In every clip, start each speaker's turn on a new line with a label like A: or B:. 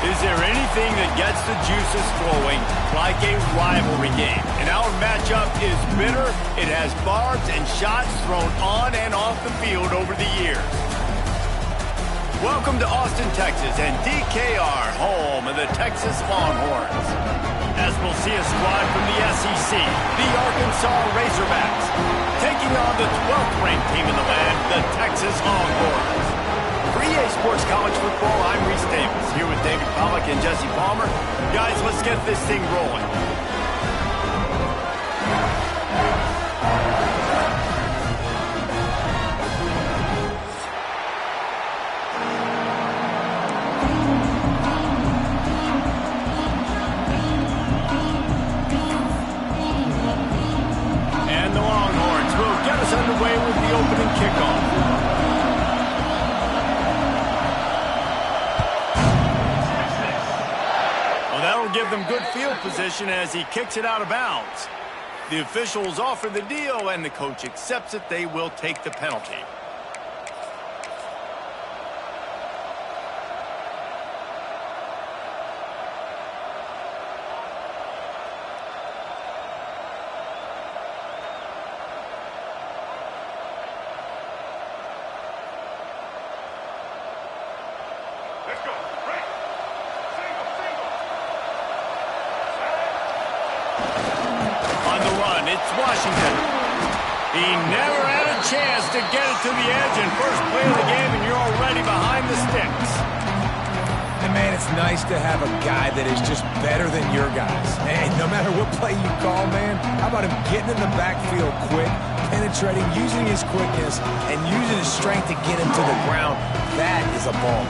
A: Is there anything that gets the juices flowing like a rivalry game? And our matchup is bitter. It has barbs and shots thrown on and off the field over the years. Welcome to Austin, Texas, and DKR, home of the Texas Longhorns. As we'll see a squad from the SEC, the Arkansas Razorbacks, taking on the 12th ranked team in the land, the Texas Longhorns. For EA Sports College Football, I'm Reese Davis, here with David Pollack and Jesse Palmer. Guys, let's get this thing rolling. And the Longhorns will get us underway with the opening kickoff. Give them good field position as he kicks it out of bounds. The officials offer the deal, and the coach accepts it. They will take the penalty. It's Washington. He never had a chance to get it to the edge in first play of the game, and you're already behind the sticks.
B: And man, it's nice to have a guy that is just better than your guys. And no matter what play you call, man, how about him getting in the backfield quick, penetrating, using his quickness, and using his strength to get him to the ground. That is a ball.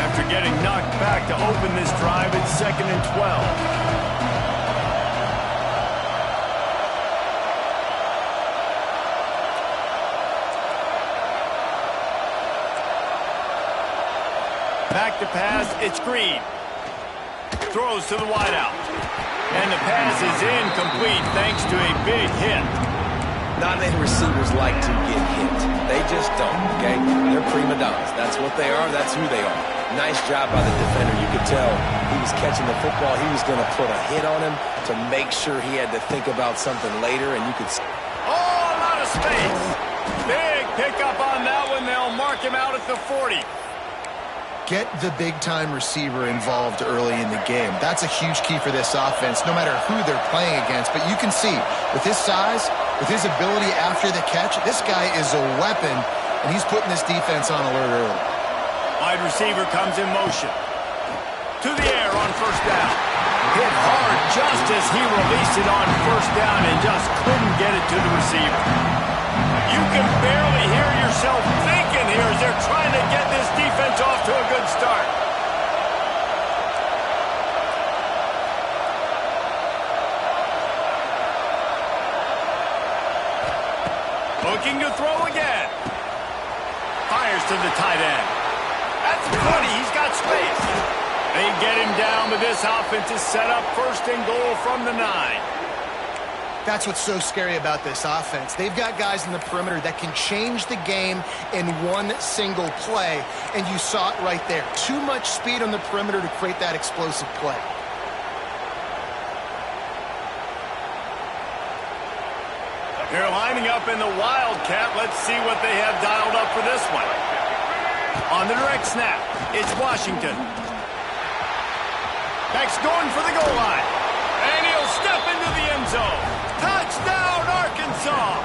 A: After getting knocked back to open this drive, it's 2nd and 12. Back to pass, it's Green. Throws to the wideout. And the pass is incomplete thanks to a big hit.
B: Not many receivers like to get hit. They just don't, okay? They're prima donnas. That's what they are. That's who they are. Nice job by the defender. You could tell he was catching the football. He was going to put a hit on him to make sure he had to think about something later, and you could see.
A: Oh, a lot of space. Big pickup on that one. They'll mark him out at the 40.
C: Get the big-time receiver involved early in the game. That's a huge key for this offense, no matter who they're playing against. But you can see, with his size, with his ability after the catch, this guy is a weapon, and he's putting this defense on alert early.
A: Wide receiver comes in motion. To the air on first down. Hit hard just as he released it on first down and just couldn't get it to the receiver. You can barely hear yourself thinking here as they're trying to get this defense off to a good start. Looking to throw again. Fires to the tight end. That's 20. He's got space. They get him down, but this offense is set up 1st and goal from the 9.
C: That's what's so scary about this offense. They've got guys in the perimeter that can change the game in one single play, and you saw it right there. Too much speed on the perimeter to create that explosive play.
A: They're lining up in the Wildcat. Let's see what they have dialed up for this one. On the direct snap, it's Washington. Beck's going for the goal line. And he'll step into the end zone. Touchdown, Arkansas!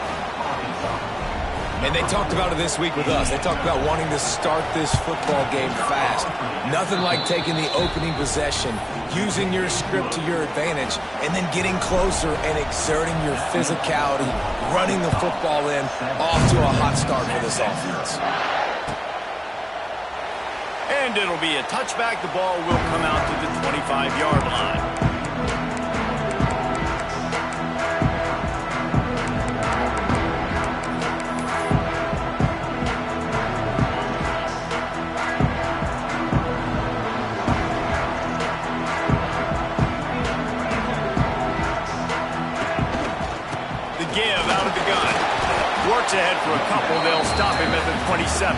B: And they talked about it this week with us. They talked about wanting to start this football game fast. Nothing like taking the opening possession, using your script to your advantage, and then getting closer and exerting your physicality, running the football in, off to a hot start for this offense.
A: And it'll be a touchback. The ball will come out to the 25-yard line. Works ahead for a couple. They'll stop him at the 27.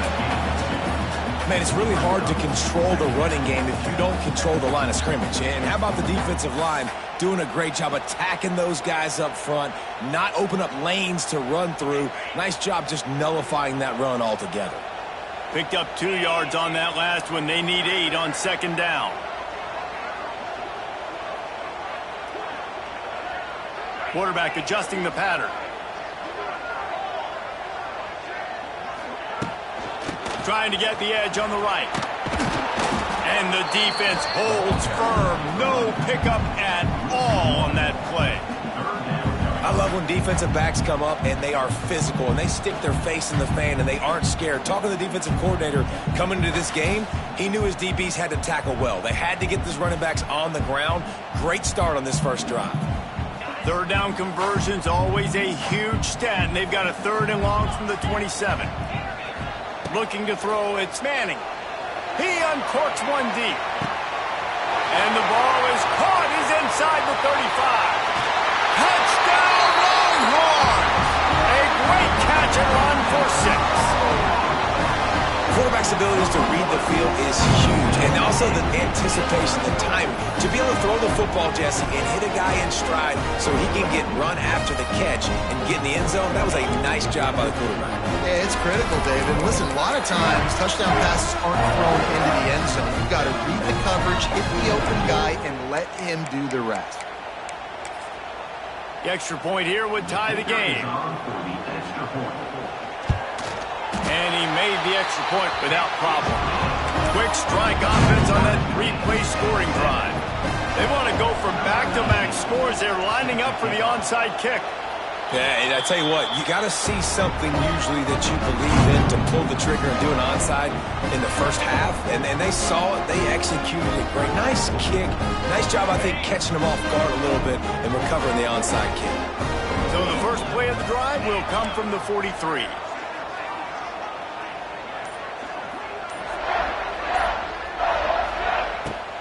B: Man, it's really hard to control the running game if you don't control the line of scrimmage. And how about the defensive line doing a great job attacking those guys up front, not open up lanes to run through. Nice job just nullifying that run altogether.
A: Picked up 2 yards on that last one. They need 8 on second down. Quarterback adjusting the pattern. Trying to get the edge on the right. And the defense holds firm. No pickup at all on that play.
B: I love when defensive backs come up and they are physical and they stick their face in the fan and they aren't scared. Talking to the defensive coordinator coming into this game, he knew his DBs had to tackle well. They had to get these running backs on the ground. Great start on this first drive.
A: Third down conversion's always a huge stat, and they've got a 3rd and long from the 27. Looking to throw, it's Manning. He uncorks one deep. And the ball is caught. He's inside the 35. Touchdown Longhorns! A great catch and run for 6.
B: Quarterback's abilities to read the field is huge, and also the anticipation, the timing. To be able to throw the football, Jesse, and hit a guy in stride so he can get run after the catch and get in the end zone, that was a nice job by the quarterback.
C: Yeah, it's critical, David. And listen, a lot of times touchdown passes aren't thrown into the end zone. You've got to read the coverage, hit the open guy, and let him do the rest.
A: The extra point here would tie the game. And he made the extra point without problem. Quick strike offense on that 3-play scoring drive. They want to go for back-to-back scores. They're lining up for the onside kick.
B: Yeah, and I tell you what, you got to see something usually that you believe in to pull the trigger and do an onside in the first half. And they saw it. They executed it great. Nice kick. Nice job, I think, catching them off guard a little bit and recovering the onside kick.
A: So the first play of the drive will come from the 43.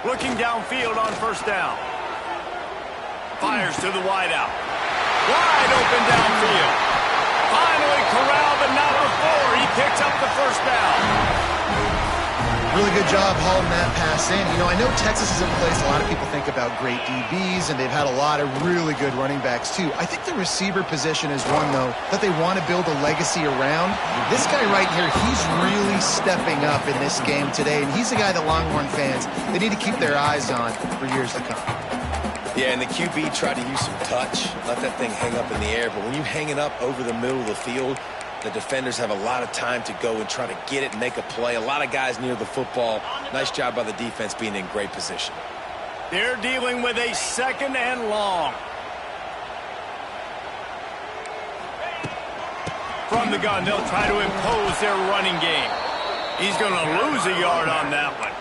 A: Looking downfield on first down. Fires to the wideout. Wide open downfield. Finally corralled, but not before. He picks up the first down.
C: Really good job hauling that pass in. You know, I know Texas is a place a lot of people think about great DBs, and they've had a lot of really good running backs, too. I think the receiver position is one, though, that they want to build a legacy around. This guy right here, he's really stepping up in this game today, and he's the guy that Longhorn fans, they need to keep their eyes on for years to come.
B: Yeah, and the QB tried to use some touch, let that thing hang up in the air. But when you hang it up over the middle of the field, the defenders have a lot of time to go and try to get it and make a play. A lot of guys near the football. Nice job by the defense being in great position.
A: They're dealing with a 2nd and long. From the gun, they'll try to impose their running game. He's going to lose a yard on that one.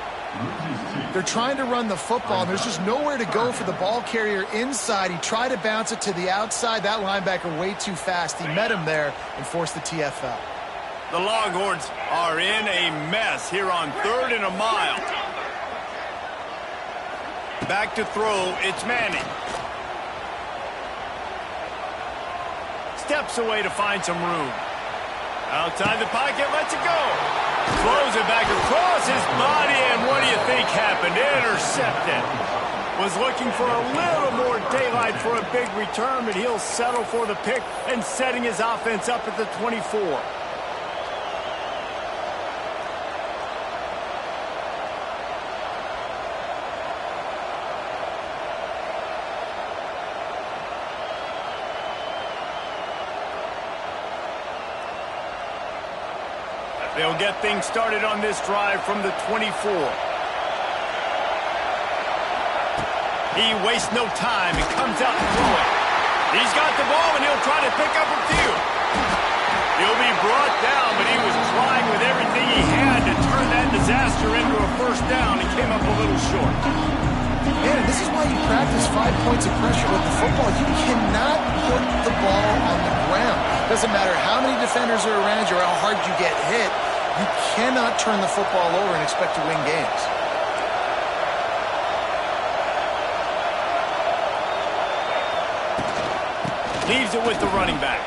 C: They're trying to run the football, and there's just nowhere to go for the ball carrier inside. He tried to bounce it to the outside. That linebacker way too fast. He met him there and forced the TFL.
A: The Longhorns are in a mess here on 3rd and a mile. Back to throw, it's Manning. Steps away to find some room. Outside the pocket, lets it go. Throws it back across his body, and what do you think happened? Intercepted. Was looking for a little more daylight for a big return, but he'll settle for the pick and setting his offense up at the 24. They'll get things started on this drive from the 24. He wastes no time and comes out and throws it. He's got the ball, and he'll try to pick up a few. He'll be brought down, but he was trying with everything he had to turn that disaster into a first down and came up a little short.
C: Man, this is why you practice 5 points of pressure with the football. You cannot put the ball on the ground. Doesn't matter how many defenders are around you or how hard you get hit. You cannot turn the football over and expect to win games.
A: Leaves it with the running back.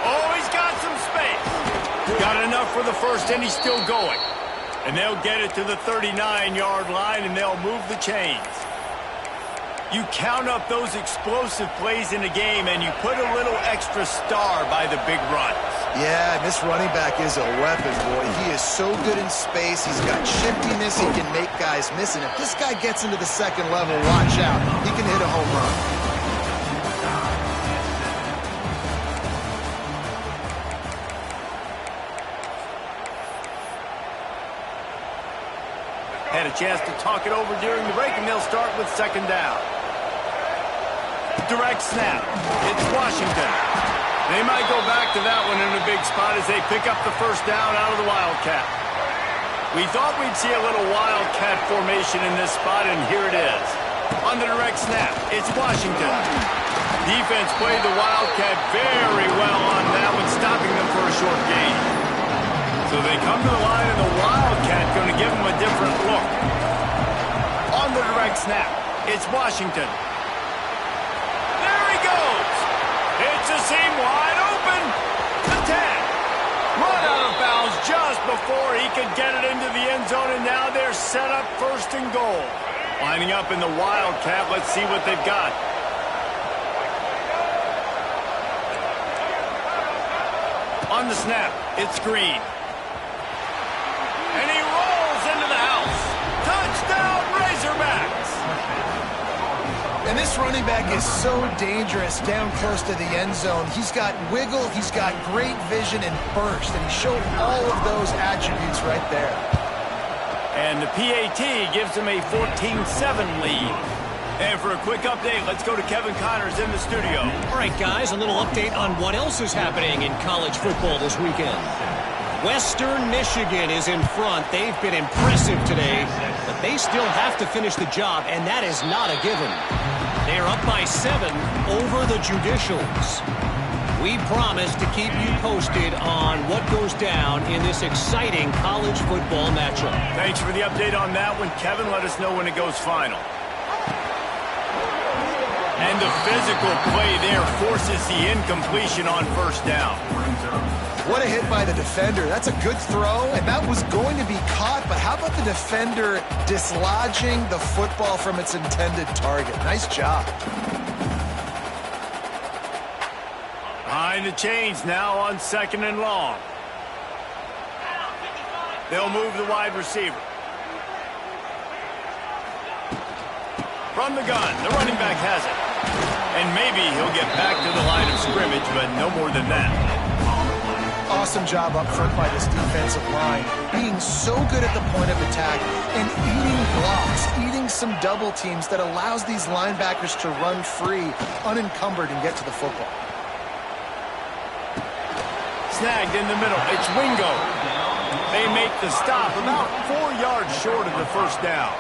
A: Oh, he's got some space. Got enough for the first, and he's still going. And they'll get it to the 39-yard line, and they'll move the chains. You count up those explosive plays in the game, and you put a little extra star by the big runs.
C: Yeah, this running back is a weapon, boy. He is so good in space. He's got shiftiness. He can make guys miss. And if this guy gets into the second level, watch out. He can hit a home run.
A: Had a chance to talk it over during the break, and they'll start with second down. Direct snap. It's Washington. They might go back to that one in a big spot as they pick up the first down out of the Wildcat. We thought we'd see a little Wildcat formation in this spot, and here it is. On the direct snap, it's Washington. Defense played the Wildcat very well on that one, stopping them for a short gain. So they come to the line, and the Wildcat going to give them a different look. On the direct snap, it's Washington. There he goes. It's a seam wide open. The 10. Run out of bounds just before he could get it into the end zone, and now they're set up first and goal. Lining up in the Wildcat. Let's see what they've got. On the snap, it's Green. And he rolls into the house. Touchdown, Razorbacks!
C: And this running back is so dangerous down close to the end zone. He's got wiggle, he's got great vision and burst, and he showed all of those attributes right there.
A: And the PAT gives him a 14-7 lead. And for a quick update, let's go to Kevin Connors in the studio.
D: All right, guys, a little update on what else is happening in college football this weekend. Western Michigan is in front. They've been impressive today, but they still have to finish the job, and that is not a given. They are up by 7 over the Judicials. We promise to keep you posted on what goes down in this exciting college football matchup.
A: Thanks for the update on that one, Kevin. Let us know when it goes final. And the physical play there forces the incompletion on first down.
C: What a hit by the defender. That's a good throw, and that was going to be caught, but how about the defender dislodging the football from its intended target? Nice job.
A: Behind the chains now on second and long. They'll move the wide receiver. From the gun, the running back has it. And maybe he'll get back to the line of scrimmage, but no more than that.
C: Awesome job up front by this defensive line, being so good at the point of attack and eating blocks, eating some double teams that allows these linebackers to run free, unencumbered, and get to the football.
A: Snagged in the middle. It's Wingo. They make the stop about 4 yards short of the first down.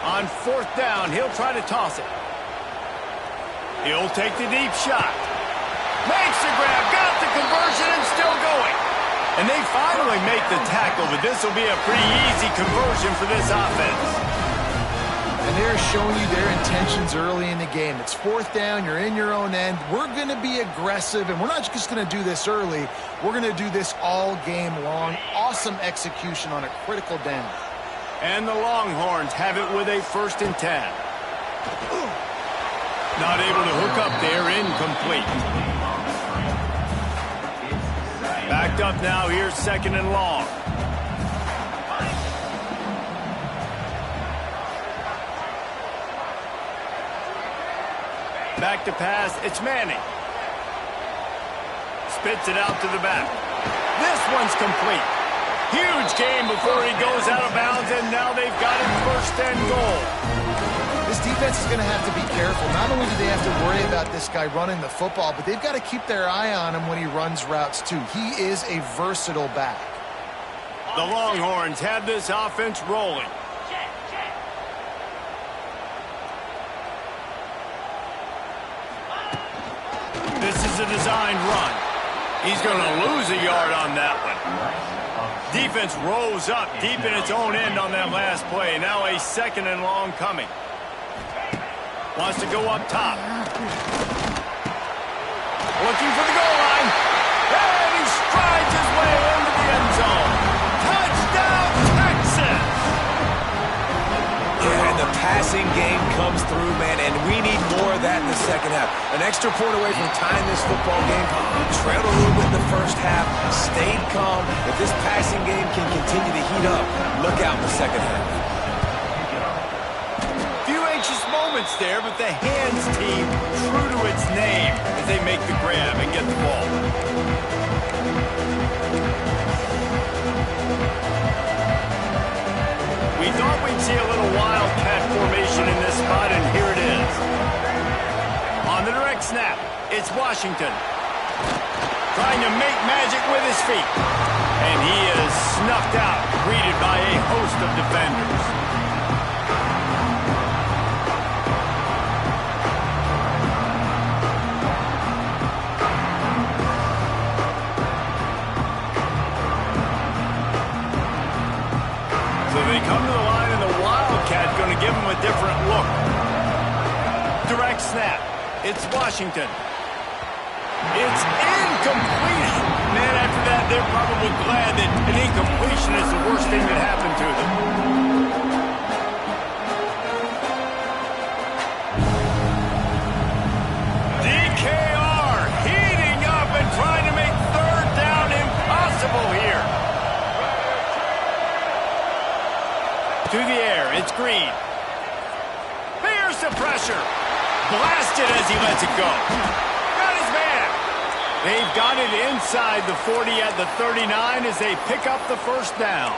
A: On fourth down, he'll try to toss it. He'll take the deep shot. Makes the grab, got the conversion, and still going. And they finally make the tackle, but this will be a pretty easy conversion for this offense.
C: And they're showing you their intentions early in the game. It's fourth down, you're in your own end. We're going to be aggressive, and we're not just going to do this early. We're going to do this all game long. Awesome execution on a critical down.
A: And the Longhorns have it with a 1st and 10. Not able to hook up there, incomplete. Backed up now, here's second and long. Back to pass, it's Manning. Spits it out to the back. This one's complete. Huge game before he goes out of bounds, and now they've got him 1st and goal.
C: This defense is going to have to be careful. Not only do they have to worry about this guy running the football, but they've got to keep their eye on him when he runs routes too. He is a versatile back.
A: The Longhorns have this offense rolling. This is a designed run. He's going to lose a yard on that one. Defense rose up deep in its own end on that last play. Now a 2nd and long coming. Wants to go up top. Looking for the goal line. And he strikes.
B: passing game comes through, man, and we need more of that in the second half. An extra point away from tying this football game. We trailed a little bit in the first half, stayed calm. If this passing game can continue to heat up, look out in the second half.
A: Few anxious moments there, but the hands team true to its name as they make the grab and get the ball. We thought we'd see a little wildcat formation in this spot, and here it is. On the direct snap, it's Washington. Trying to make magic with his feet. And he is snuffed out, greeted by a host of defenders. So they come to the line, and the Wildcat going to give him a different look. Direct snap. It's Washington. It's incomplete. Man, after that, they're probably glad that an incompletion is the worst thing that happened to them. DKR heating up and trying to make third down impossible here. To the air, it's Green. Here's the pressure. Blasted as he lets it go. Got his man. They've got it inside the 40 at the 39 as they pick up the first down.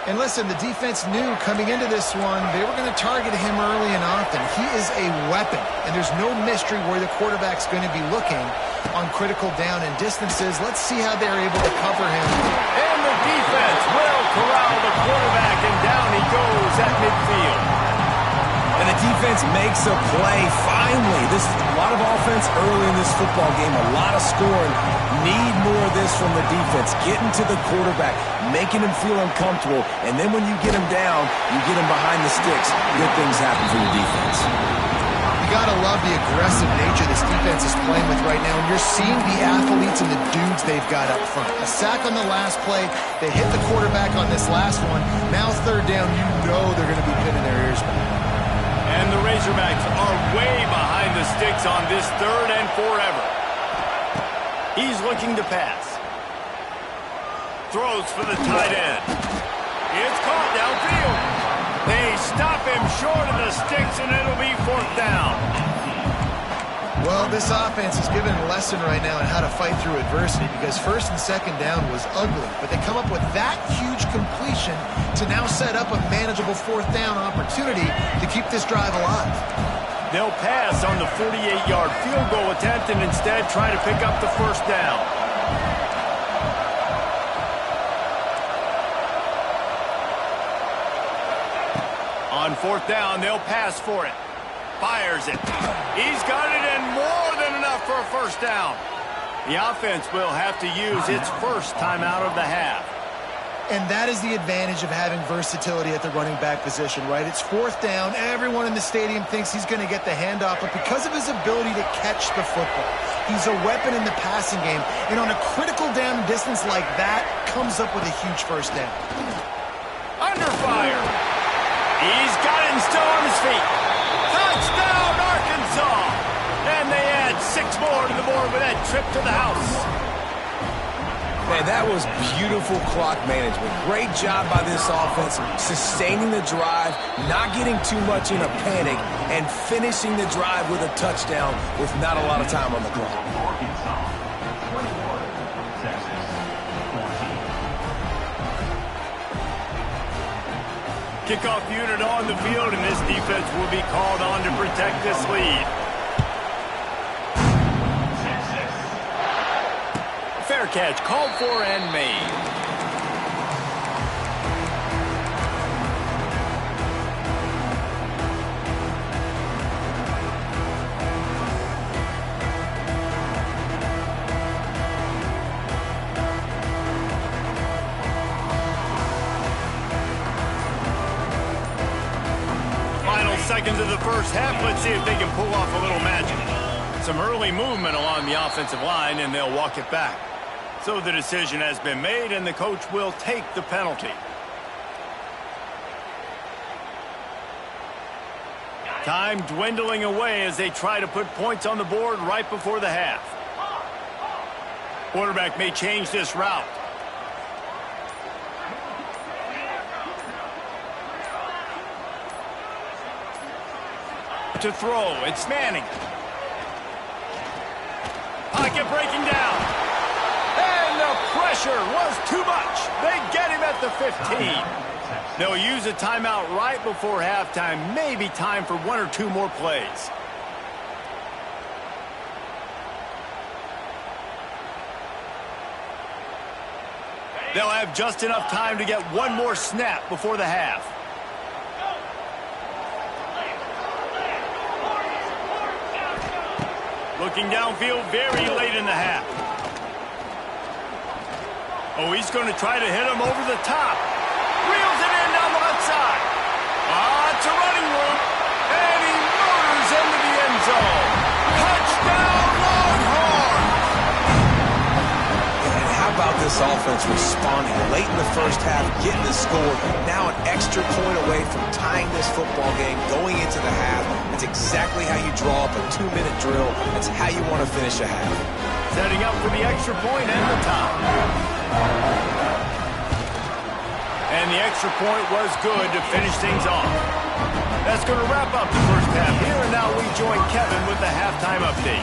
C: And listen, the defense knew coming into this one, they were going to target him early and often. He is a weapon, and there's no mystery where the quarterback's going to be looking on critical down and distances. Let's see how they're able to cover him.
A: And the defense will corral the quarterback, and down he goes at midfield.
B: And the defense makes a play, finally. This is a lot of offense early in this football game, a lot of scoring. Need more of this from the defense. Getting to the quarterback, making him feel uncomfortable, and then when you get him down, you get him behind the sticks. Good things happen for your defense.
C: You got to love the aggressive nature this defense is playing with right now, and you're seeing the athletes and the dudes they've got up front. A sack on the last play. They hit the quarterback on this last one. Now third down, you know they're going to be pinning their ears back.
A: And the Razorbacks are way behind the sticks on this third and forever. He's looking to pass. Throws for the tight end. It's caught downfield. They stop him short of the sticks, and it'll be fourth down.
C: Well, this offense is given a lesson right now on how to fight through adversity, because first and second down was ugly, but they come up with that huge completion to now set up a manageable fourth down opportunity to keep this drive alive.
A: They'll pass on the 48-yard field goal attempt and instead try to pick up the first down. On fourth down, they'll pass for it. Fires it. He's got it, and more than enough for a first down. The offense will have to use its first timeout of the half.
C: And that is the advantage of having versatility at the running back position, right? It's fourth down. Everyone in the stadium thinks he's going to get the handoff, but because of his ability to catch the football, he's a weapon in the passing game. And on a critical down distance like that, comes up with a huge first down.
A: Under fire. He's got it and still on his feet. Touchdown, Arkansas! And they add 6 more to the board with that trip to the house.
B: Man, that was beautiful clock management. Great job by this offense, sustaining the drive, not getting too much in a panic, and finishing the drive with a touchdown with not a lot of time on the clock.
A: Kickoff unit on the field, and this defense will be called on to protect this lead. Fair catch called for and made. Final seconds of the first half. Let's see if they can pull off a little magic. Some early movement along the offensive line, and they'll walk it back. So the decision has been made, and the coach will take the penalty. Time dwindling away as they try to put points on the board right before the half. Quarterback may change this route. To throw, it's Manning. Pocket breaking down. And the pressure was too much. They get him at the 15. They'll use a timeout right before halftime. Maybe time for one or two more plays. They'll have just enough time to get one more snap before the half. Looking downfield very late in the half. Oh, he's going to try to hit him over the top. Reels it in down the left side. It's a running room. And he motors into the end zone. Touchdown, Longhorns!
B: And how about this offense responding late in the first half, getting the score, now an extra point away from tying this football game, going into the half. That's exactly how you draw up a 2-minute drill. That's how you want to finish a half.
A: Setting up for the extra point and the tie. And the extra point was good to finish things off. That's going to wrap up the first half here, and now we join Kevin with the halftime update.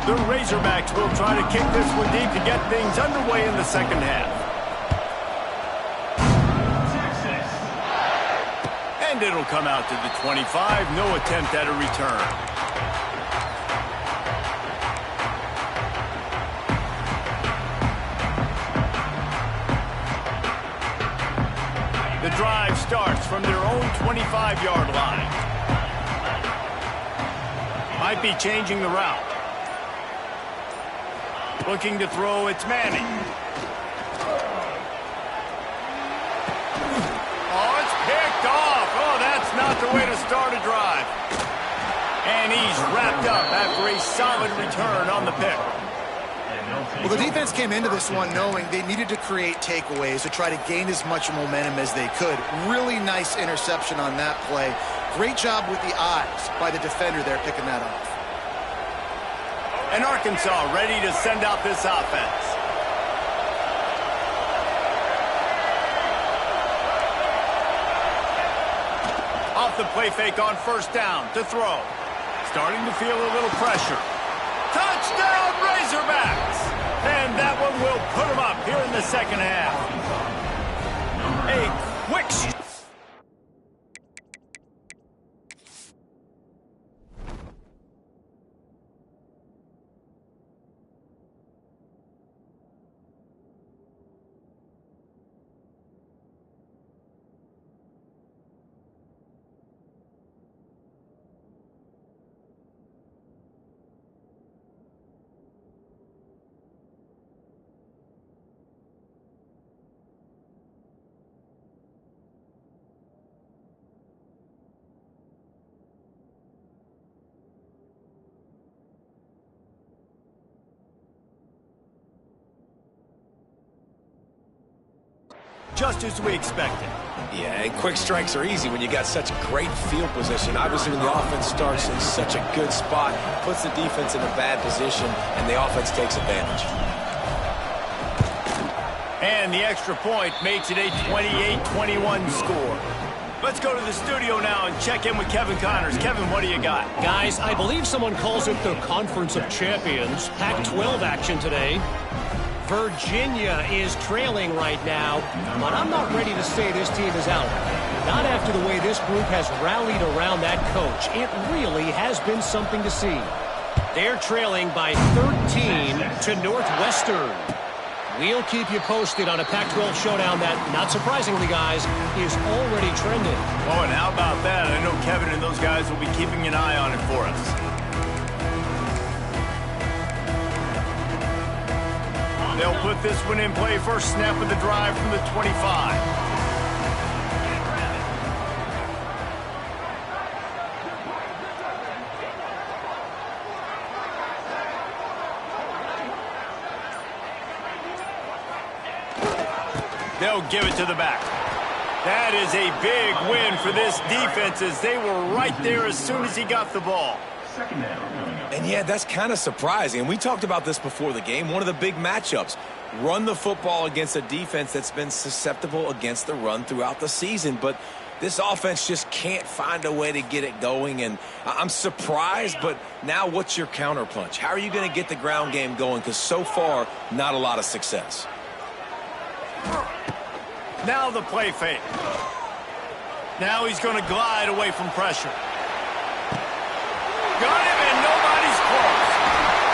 A: The Razorbacks will try to kick this one deep to get things underway in the second half. And it'll come out to the 25. No attempt at a return. The drive starts from their own 25-yard line. Might be changing the route. Looking to throw, it's Manning. Oh, it's picked off. Oh, that's not the way to start a drive. And he's wrapped up after a solid return on the pick.
C: Well, the defense came into this one knowing they needed to create takeaways to try to gain as much momentum as they could. Really nice interception on that play. Great job with the eyes by the defender there picking that off.
A: And Arkansas ready to send out this offense. Off the play fake on first down to throw. Starting to feel a little pressure. Touchdown Razorbacks! And that one will put them up here in the second half. A quick... Just as we expected.
B: Yeah, and quick strikes are easy when you got such great field position. Obviously, when the offense starts in such a good spot, puts the defense in a bad position, and the offense takes advantage.
A: And the extra point makes it a 28-21 score. Let's go to the studio now and check in with Kevin Connors. Kevin, what do you got?
D: Guys, I believe someone calls it the Conference of Champions. Pac-12 action today. Virginia is trailing right now, but I'm not ready to say this team is out. Not after the way this group has rallied around that coach. It really has been something to see. They're trailing by 13 to Northwestern. We'll keep you posted on a Pac-12 showdown that, not surprisingly, guys, is already trending.
A: Oh, and how about that? I know Kevin and those guys will be keeping an eye on it for us. They'll put this one in play. First snap of the drive from the 25. They'll give it to the back. That is a big win for this defense as they were right there as soon as he got the ball.
B: And yeah, that's kind of surprising. We talked about this before the game. One of the big matchups. Run the football against a defense that's been susceptible against the run throughout the season. But this offense just can't find a way to get it going. And I'm surprised, but now what's your counterpunch? How are you going to get the ground game going? Because so far, not a lot of success.
A: Now the play fake. Now he's going to glide away from pressure. Got him, and nobody's close.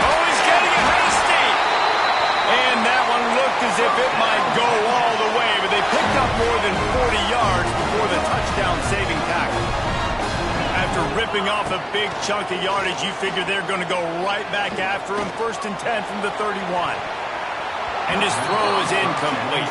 A: Oh, he's getting ahead of steam. And that one looked as if it might go all the way, but they picked up more than 40 yards before the touchdown-saving tackle. After ripping off a big chunk of yardage, you figure they're going to go right back after him. 1st and 10 from the 31. And his throw is incomplete.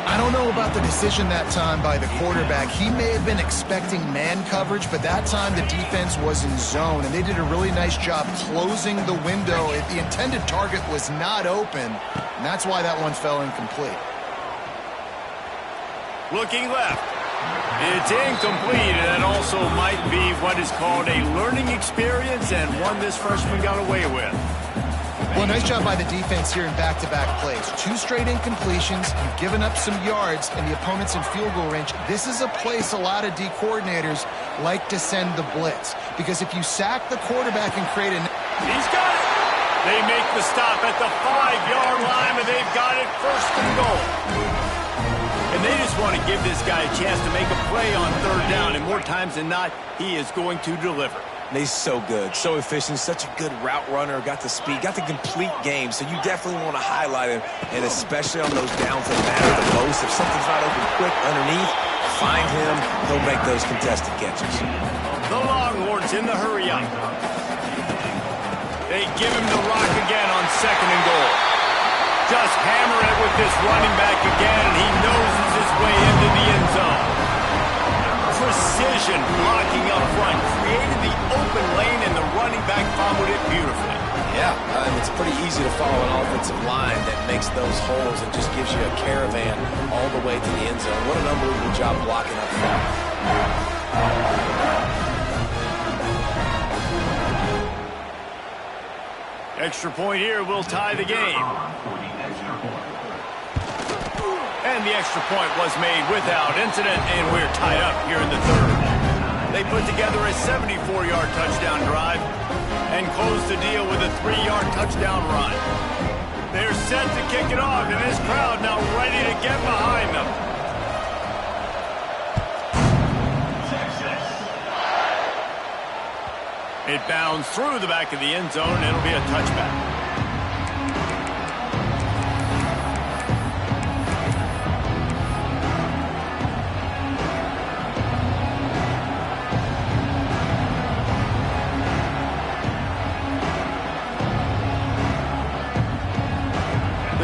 C: I don't know about the decision that time by the quarterback. He may have been expecting man coverage, but that time the defense was in zone, and they did a really nice job closing the window. The intended target was not open, and that's why that one fell incomplete.
A: Looking left. It's incomplete, and it also might be what is called a learning experience, and one this freshman got away with.
C: Well, nice job by the defense here in back-to-back plays. 2 straight incompletions. You've given up some yards, and the opponent's in field goal range. This is a place a lot of D coordinators like to send the blitz, because if you sack the quarterback and create an...
A: He's got it! They make the stop at the 5-yard line, and they've got it 1st and goal. And they just want to give this guy a chance to make a play on 3rd down, and more times than not, he is going to deliver.
B: He's so good, so efficient, such a good route runner, got the speed, got the complete game, so you definitely want to highlight him, and especially on those downs that matter the most. If something's not open quick underneath, find him, he'll make those contested catches.
A: The Longhorns in the hurry up. They give him the rock again on 2nd and goal. Just hammer it with this running back again, and he noses his way into the end zone. Precision blocking up front, created the open lane, and the running back followed it beautifully.
B: Yeah, it's pretty easy to follow an offensive line that makes those holes and just gives you a caravan all the way to the end zone. What an unbelievable job blocking up front.
A: Extra point here will tie the game. And the extra point was made without incident, and we're tied up here in the 3rd. They put together a 74-yard touchdown drive and close the deal with a 3-yard touchdown run. They're set to kick it off, and this crowd now ready to get behind them. It bounds through the back of the end zone, and it'll be a touchback.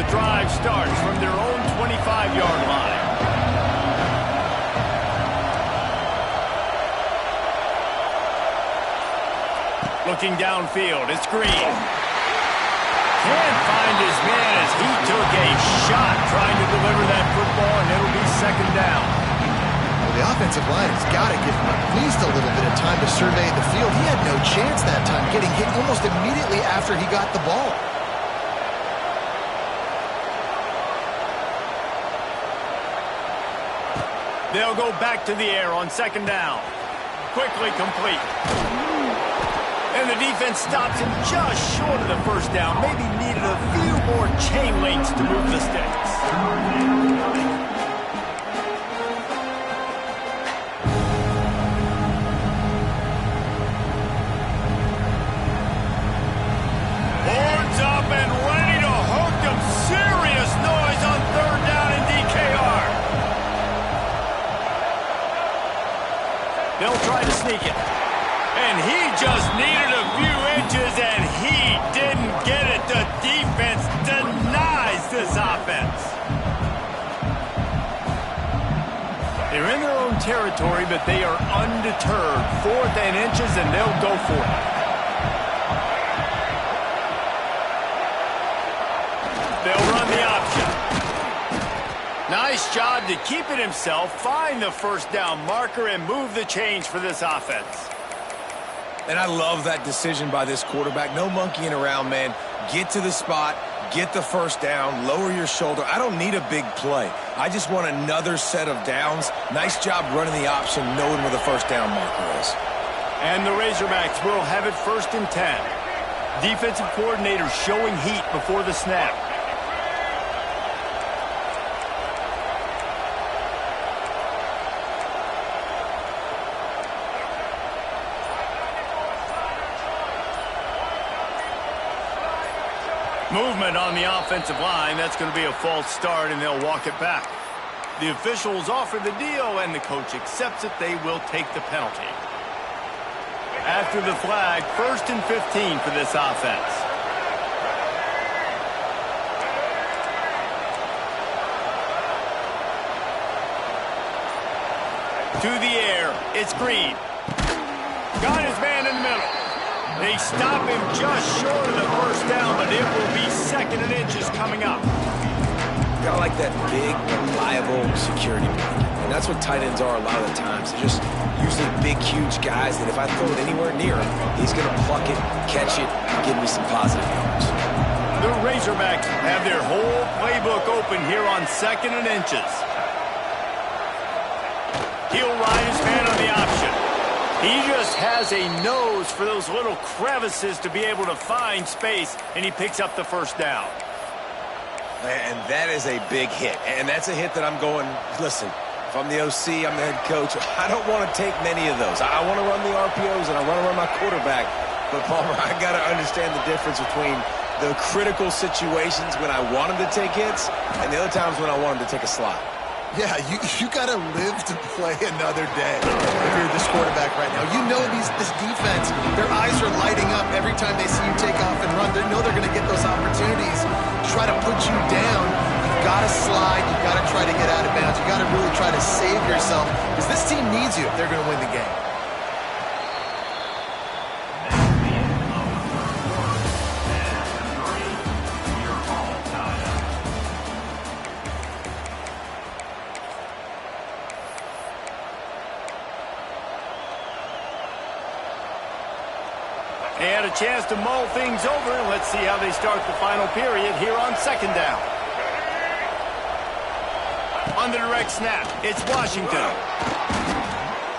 A: Drive starts from their own 25-yard line. Looking downfield, it's Green. Can't find his man as he took a shot trying to deliver that football, and it'll be 2nd down.
C: Well, the offensive line has got to give him at least a little bit of time to survey the field. He had no chance that time, getting hit almost immediately after he got the ball.
A: They'll go back to the air on 2nd down. Quickly complete. And the defense stops him just short of the 1st down. Maybe needed a few more chain links to move the sticks. Horns up and ready to hook them. Serious noise on 3rd down in DKR. They'll try to sneak it. And he just needed a few inches, and he didn't get it. The defense denies this offense. They're in their own territory, but they are undeterred. 4th and inches, and they'll go for it. They'll run the option. Nice job to keep it himself, find the first down marker, and move the change for this offense.
B: And I love that decision by this quarterback. No monkeying around, man. Get to the spot, get the first down, lower your shoulder. I don't need a big play. I just want another set of downs. Nice job running the option, knowing where the first down marker is.
A: And the Razorbacks will have it 1st and 10. Defensive coordinator showing heat before the snap. Movement on the offensive line. That's going to be a false start, and they'll walk it back. The officials offer the deal, and the coach accepts it. They will take the penalty. After the flag, 1st and 15 for this offense. To the air, it's Green. Got his man in the middle. They stop him just short of the first down, but it will be 2nd and inches coming up.
B: I like that big, reliable security blanket. And that's what tight ends are a lot of the times. They're just usually big, huge guys that if I throw it anywhere near him, he's going to pluck it, catch it, and give me some positive yards.
A: The Razorbacks have their whole playbook open here on 2nd and inches. He'll ride his man on the option. He just has a nose for those little crevices to be able to find space, and he picks up the first down.
B: And that is a big hit. And that's a hit that I'm going, listen, if I'm the OC, I'm the head coach, I don't want to take many of those. I want to run the RPOs, and I want to run my quarterback. But, Palmer, I got to understand the difference between the critical situations when I want him to take hits and the other times when I want him to take a slot.
C: Yeah, you got to live to play another day if you're this quarterback right now. You know this defense, their eyes are lighting up every time they see you take off and run. They know they're going to get those opportunities to try to put you down. You've got to slide. You've got to try to get out of bounds. You've got to really try to save yourself because this team needs you if they're going to win the game.
A: They had a chance to mull things over, and let's see how they start the final period here on 2nd down. On the direct snap, it's Washington.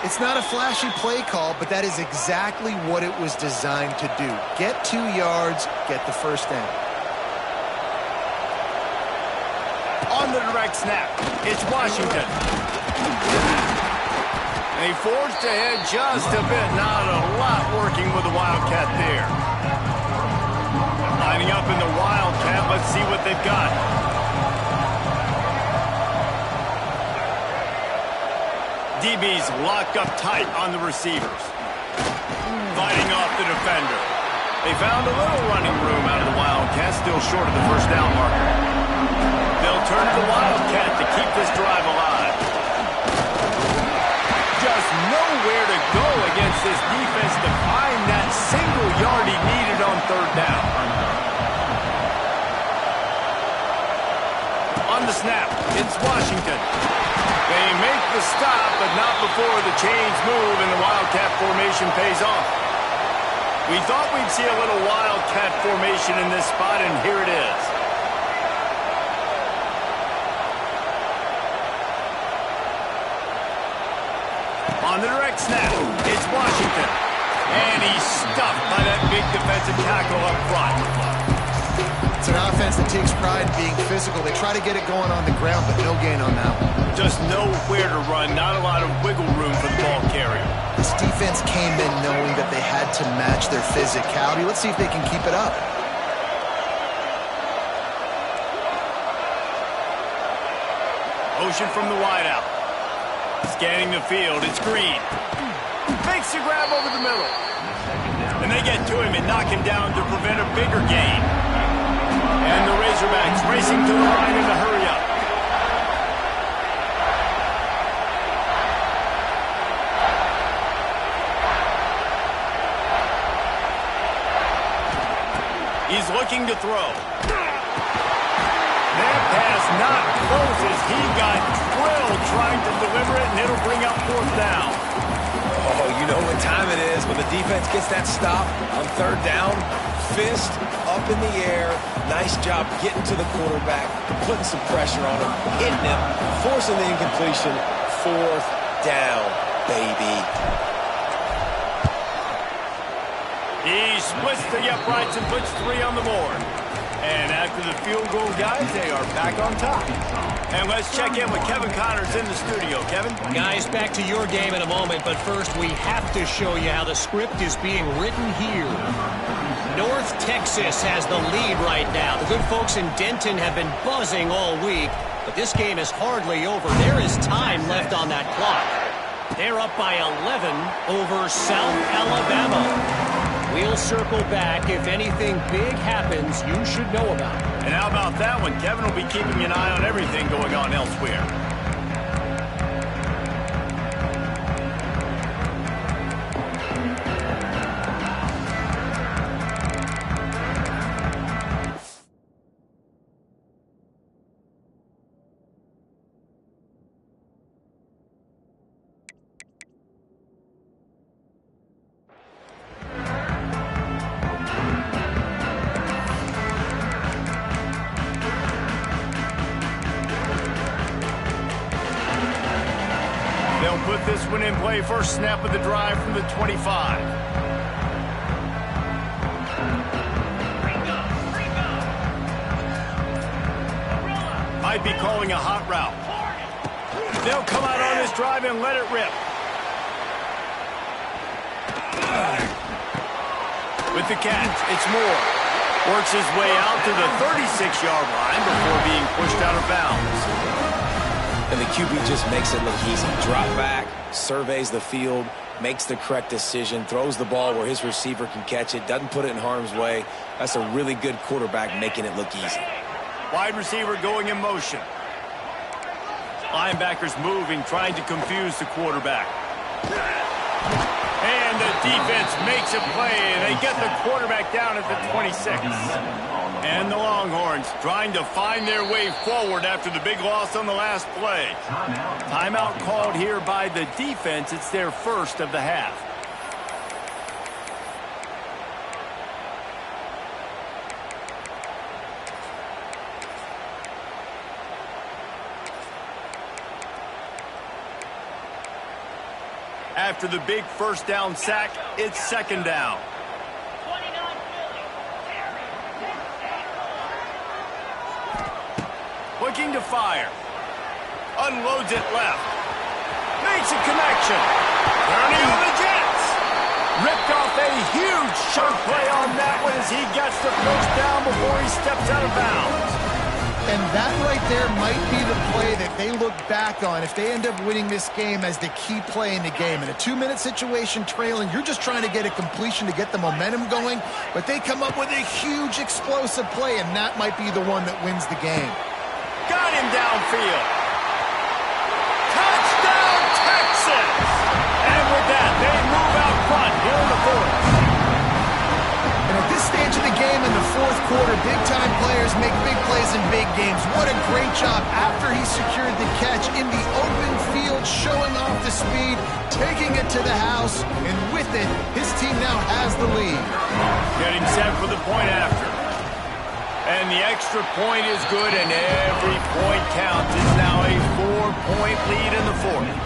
C: It's not a flashy play call, but that is exactly what it was designed to do. Get 2 yards, get the first down.
A: On the direct snap, it's Washington. They forged ahead just a bit. Not a lot working with the Wildcat there. Lining up in the Wildcat. Let's see what they've got. DBs locked up tight on the receivers. Fighting off the defender. They found a little running room out of the Wildcat. Still short of the first down marker. They'll turn to the Wildcat to keep this drive alive. Just nowhere to go against this defense to find that single yard he needed on 3rd down. On the snap, it's Washington. They make the stop, but not before the chains move and the Wildcat formation pays off. We thought we'd see a little Wildcat formation in this spot, and here it is. On the direct snap, it's Washington. And he's stuffed by that big defensive tackle up front.
C: It's an offense that takes pride in being physical. They try to get it going on the ground, but no gain on that one.
A: Just nowhere to run, not a lot of wiggle room for the ball carrier.
C: This defense came in knowing that they had to match their physicality. Let's see if they can keep it up.
A: Motion from the wideout. Scanning the field, it's Green. Makes the grab over the middle. And they get to him and knock him down to prevent a bigger gain. And the Razorbacks racing to the line in a hurry up. He's looking to throw. That pass not closes. He got drilled trying to deliver it, and it'll bring up fourth down.
B: Oh, you know what time it is when the defense gets that stop on third down. Fist up in the air. Nice job getting to the quarterback, putting some pressure on him, hitting him, forcing the incompletion. Fourth down, baby.
A: He splits the uprights and puts 3 on the board. And after the field goal, guys, they are back on top. And let's check in with Kevin Connors in the studio. Kevin?
D: Guys, back to your game in a moment, but first we have to show you how the script is being written here. North Texas has the lead right now. The good folks in Denton have been buzzing all week, but this game is hardly over. There is time left on that clock. They're up by 11 over South Alabama. We'll circle back. If anything big happens, you should know about it.
A: And how about that one? Kevin will be keeping an eye on everything going on elsewhere. Put this one in play. First snap of the drive from the 25. Might be calling a hot route. They'll come out on this drive and let it rip. With the catch, it's Moore. Works his way out to the 36-yard line before being pushed out of bounds.
B: And the QB just makes it look easy. Drop back, surveys the field, makes the correct decision, throws the ball where his receiver can catch it, doesn't put it in harm's way. That's a really good quarterback making it look easy.
A: Wide receiver going in motion. Linebackers moving, trying to confuse the quarterback. And the defense makes a play, and they get the quarterback down at the 26. And the Longhorns trying to find their way forward after the big loss on the last play. Timeout called here by the defense. It's their first of the half. After the big first down sack, it's second down. Looking to fire. Unloads it left. Makes a connection. Turning on the Jets. Ripped off a huge chunk play on that one as he gets the first down before he steps out of bounds.
C: And that right there might be the play that they look back on if they end up winning this game as the key play in the game. In a 2-minute situation trailing, you're just trying to get a completion to get the momentum going, but they come up with a huge explosive play, and that might be the one that wins the game.
A: Got him downfield. Touchdown, Texas! And with that, they move out front here in the fourth.
C: And at this stage of the game in the fourth quarter, big-time players make big plays in big games. What a great job after he secured the catch in the open field, showing off the speed, taking it to the house, and with it, his team now has the lead.
A: Getting set for the point after. And the extra point is good, and every point counts. It's now a 4-point lead in the fourth.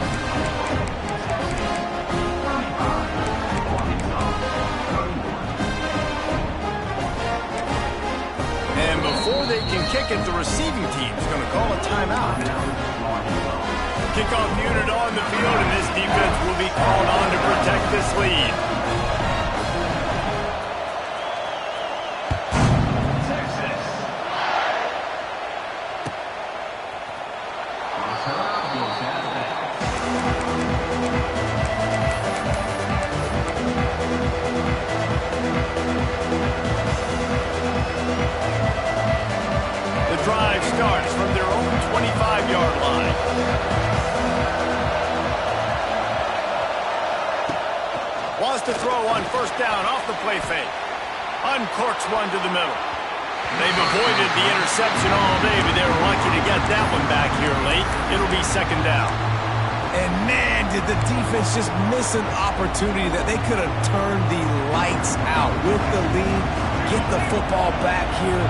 A: And before they can kick it, the receiving team's going to call a timeout. Kickoff unit on the field, and this defense will be called on to protect this lead. Drive starts from their own 25-yard line. Wants to throw on first down off the play fake. Uncorks one to the middle. They've avoided the interception all day, but they were lucky to get that one back here late. It'll be second down.
B: And man, did the defense just miss an opportunity that they could have turned the lights out with the lead, get the football back here,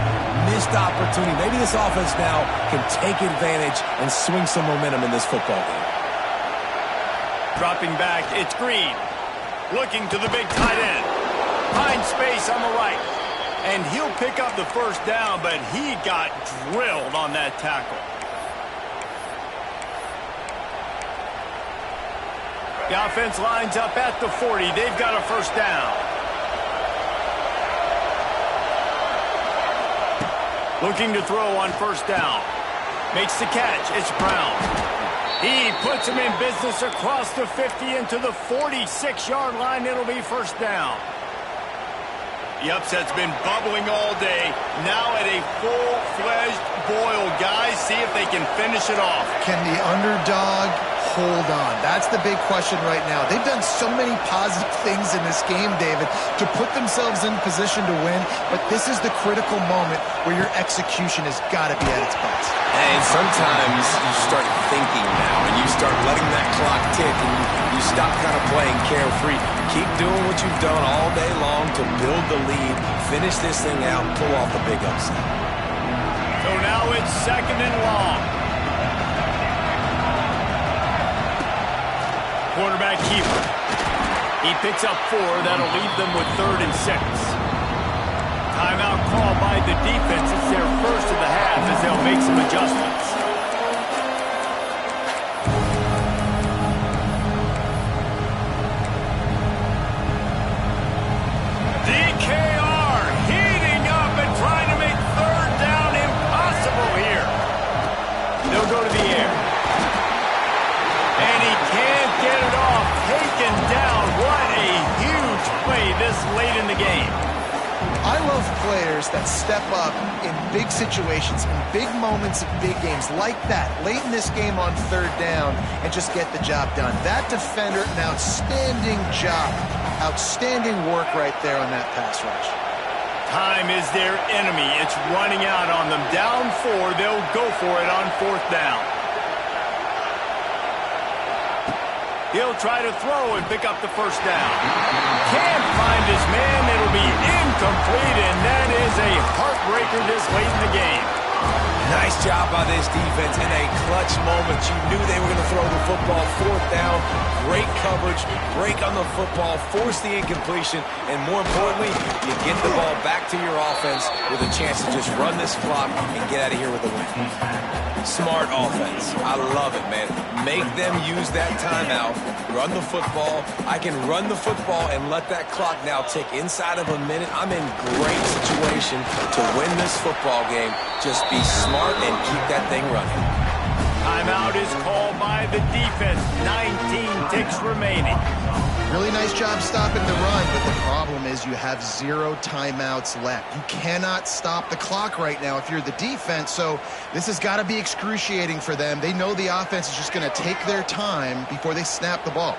B: missed opportunity. Maybe this offense now can take advantage and swing some momentum in this football game.
A: Dropping back, it's Green. Looking to the big tight end. Finds space on the right. And he'll pick up the first down, but he got drilled on that tackle. The offense lines up at the 40. They've got a first down. Looking to throw on first down. Makes the catch. It's Brown. He puts him in business across the 50 into the 46-yard line. It'll be first down. The upset's been bubbling all day. Now at a full-fledged boil. Guys, see if they can finish it off.
C: Can the underdog hold on? That's the big question right now. They've done so many positive things in this game, David, to put themselves in position to win, but this is the critical moment where your execution has got to be at its best.
B: And sometimes you start thinking now, and you start letting that clock tick, and you stop kind of playing carefree. Keep doing what you've done all day long to build the lead, finish this thing out, and pull off a big upset.
A: So now it's second and long. Quarterback keeper. He picks up 4. That'll leave them with 3rd and 6. Timeout call by the defense. It's their first of the half as they'll make some adjustments. DKR heating up and trying to make 3rd down impossible here. They'll go to the air. And he can't get it off. Taken down. What a huge play this late in the game.
C: I love players that step up in big situations, in big moments of big games like that, late in this game on 3rd down, and just get the job done. That defender, an outstanding job. Outstanding work right there on that pass rush.
A: Time is their enemy. It's running out on them. Down 4. They'll go for it on 4th down. He'll try to throw and pick up the first down. Can't find his man. It'll be incomplete, and that is a heartbreaker this late in the game.
B: Nice job by this defense in a clutch moment. You knew they were going to throw the football. 4th down, great coverage, break on the football, force the incompletion, and more importantly, you get the ball back to your offense with a chance to just run this clock and get out of here with a win. Smart offense. I love it, man. Make them use that timeout, run the football. I can run the football and let that clock now tick inside of a minute. I'm in great situation to win this football game. Just be smart and keep that thing running.
A: Timeout is called by the defense. 19 ticks remaining.
C: Really nice job stopping the run, but the problem is you have 0 timeouts left. You cannot stop the clock right now if you're the defense, so this has got to be excruciating for them. They know the offense is just going to take their time before they snap the ball.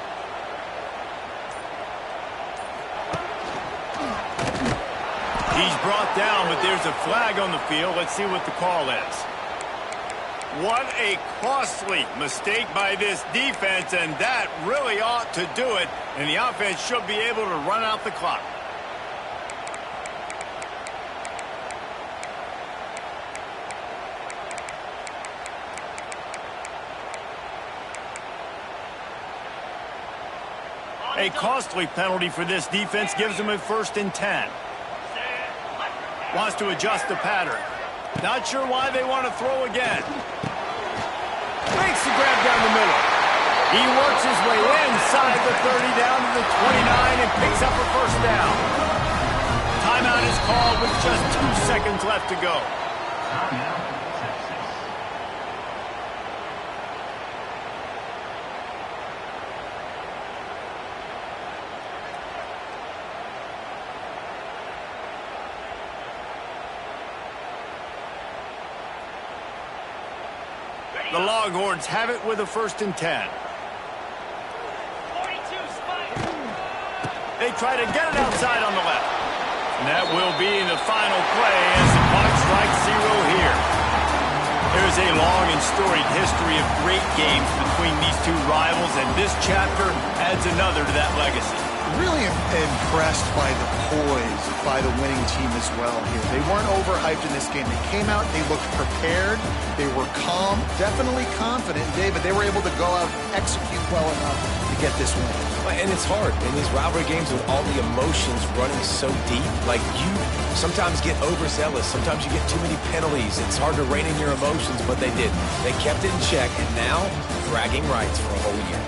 A: He's brought down, but there's a flag on the field. Let's see what the call is. What a costly mistake by this defense, and that really ought to do it. And the offense should be able to run out the clock. A costly penalty for this defense gives them a 1st and 10. Wants to adjust the pattern. Not sure why they want to throw again. Makes the grab down the middle. He works his way inside the 30 down to the 29 and picks up a first down. Timeout is called with just 2 seconds left to go. The Longhorns have it with a 1st and 10. They try to get it outside on the left. And that will be the final play as the clock here. There's a long and storied history of great games between these two rivals, and this chapter adds another to that legacy.
C: Really impressed by the poise by the winning team as well here. They weren't overhyped in this game. They came out, they looked prepared, they were calm, definitely confident, David. They were able to go out and execute well enough to get this win.
B: And it's hard in these rivalry games with all the emotions running so deep. Like, you sometimes get overzealous. Sometimes you get too many penalties. It's hard to rein in your emotions, but they didn't. They kept it in check, and now bragging rights for a whole year.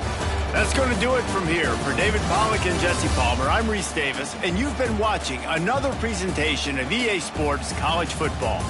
A: That's going to do it from here. For David Pollack and Jesse Palmer, I'm Reese Davis, and you've been watching another presentation of EA Sports College Football.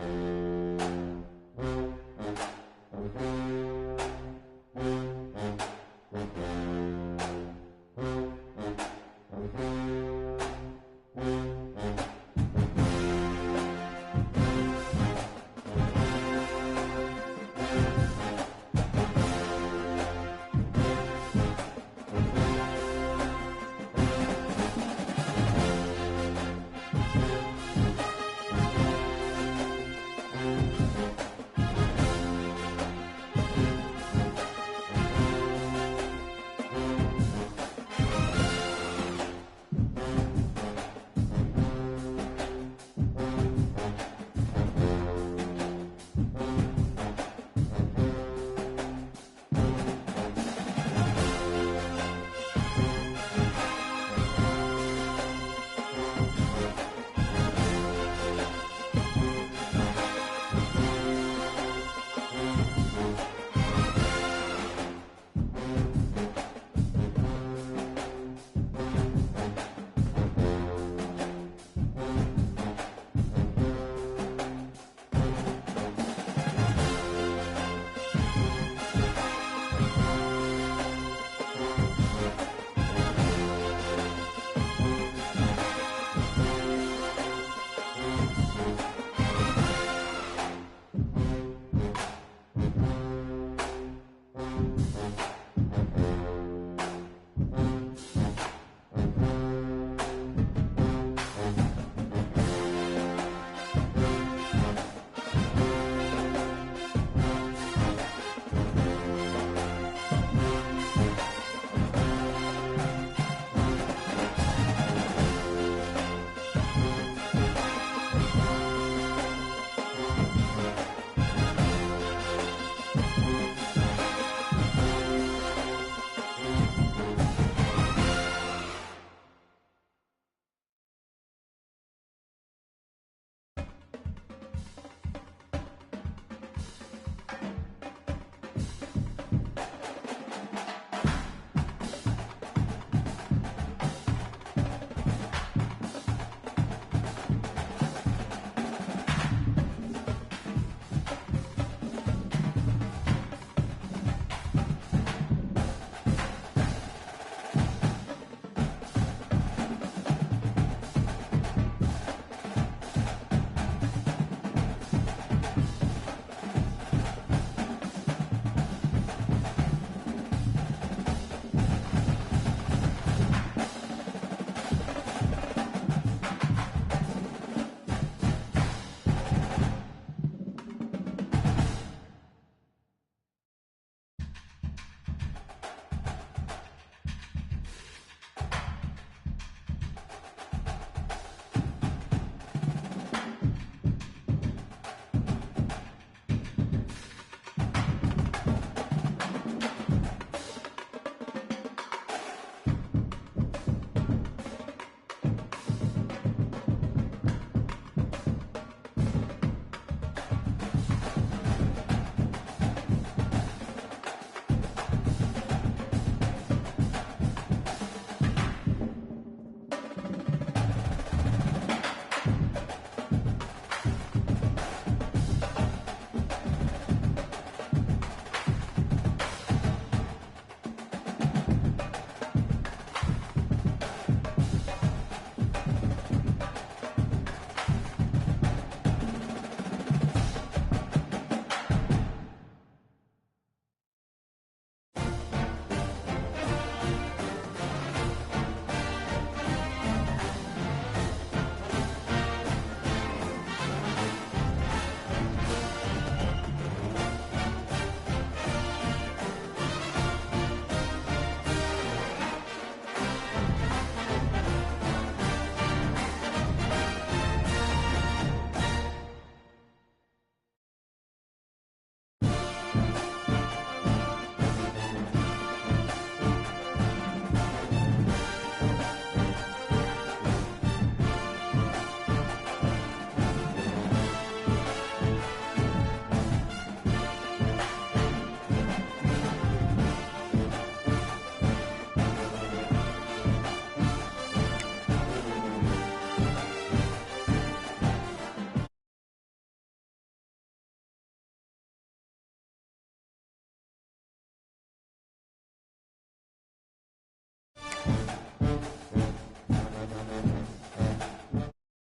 E: you.